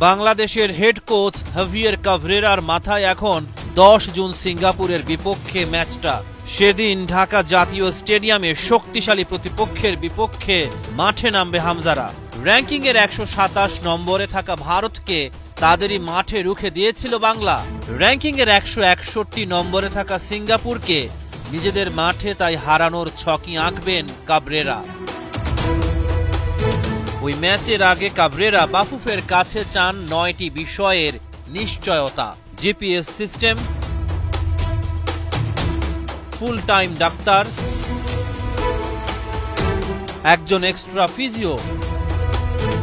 বাংলাদেশের head coach Javier কাভরেরার মাথায় এখন 10 জুন সিঙ্গাপুরের বিপক্ষে ম্যাচটা। সেদিন ঢাকা জাতীয় স্টেডিয়ামে শক্তিশালী প্রতিপক্ষের বিপক্ষে মাঠে নামবে হামজারা। র্যাঙ্কিংয়ের 127 নম্বরে থাকা ভারতকে তাদেরই মাঠে রুখে দিয়েছিল বাংলা। র্যাঙ্কিংয়ের 161 নম্বরে থাকা সিঙ্গাপুরকে নিজেদের মাঠে তাই হারানোর ছকি আঁকবেন কাভরেরা। ওই ম্যাচের আগে কাভরেরা বাফুফের কাছে চান 9টি বিষয়ের নিশ্চয়তা: GPS system, full time doctor, একজন এক্সট্রা ফিজিও,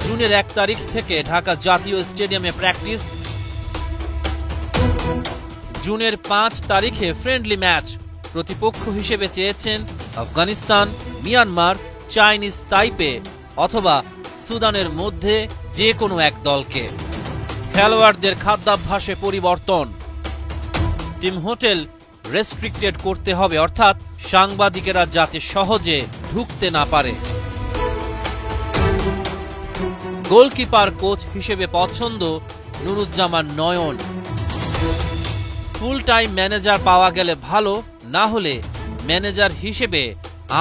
জুনের 1 তারিখ থেকে ঢাকা জাতীয় স্টেডিয়ামে প্র্যাকটিস, জুনের 5 তারিখে ফ্রেন্ডলি ম্যাচ। প্রতিপক্ষ হিসেবে চেয়েছেন আফগানিস্তান, মিয়ানমার, চাইনিজ তাইপে অথবা সুদানের মধ্যে যে কোনো এক দলকে। খেলোয়াড়দের খাদ্যাভ্যাসে পরিবর্তন, টিম হোটেল রেস্ট্রিক্টেড করতে হবে, অর্থাৎ সাংবাদিকেরা যাতে সহজে ঢুকতে না পারে। গোলকিপার কোচ হিসেবে পছন্দ নুরুজ্জামান নয়ন। ফুল টাইম ম্যানেজার পাওয়া গেলে ভালো, না হলে ম্যানেজার হিসেবে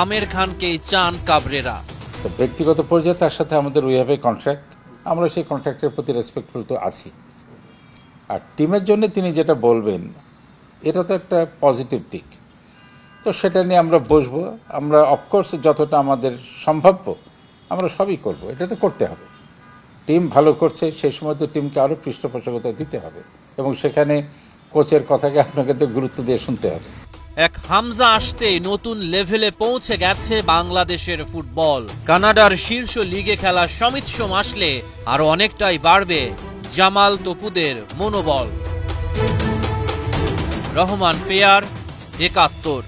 আমের খানকেই চান কাভরেরা। ব্যক্তিগত পর্যায়ে তার সাথে আমাদের উই হ্যাভ এ কন্ট্রাক্ট, আমরা সেই কন্ট্রাক্টের প্রতি রেসপেক্টফুল তো আছি। আর টিমের জন্য তিনি যেটা বলবেন এটা তো একটা পজিটিভ দিক, তো সেটা নিয়ে আমরা বসবো। আমরা অফকোর্স যতটা আমাদের সম্ভাব্য আমরা সবই করব, এটা তো করতে হবে। টিম ভালো করছে সেই সময় তো টিমকে আরও পৃষ্ঠপোষকতা দিতে হবে, এবং সেখানে কোচের কথাকে আপনাকে তো গুরুত্ব দিয়ে শুনতে হবে। এক হামজা আসতেই নতুন লেভেলে পৌঁছে গেছে বাংলাদেশের ফুটবল। কানাডার শীর্ষ লিগে খেলার সমিচ্ছম আসলে আরো অনেকটাই বাড়বে জামাল তপুদের মনোবল। রহমান পেয়ার, ৭১।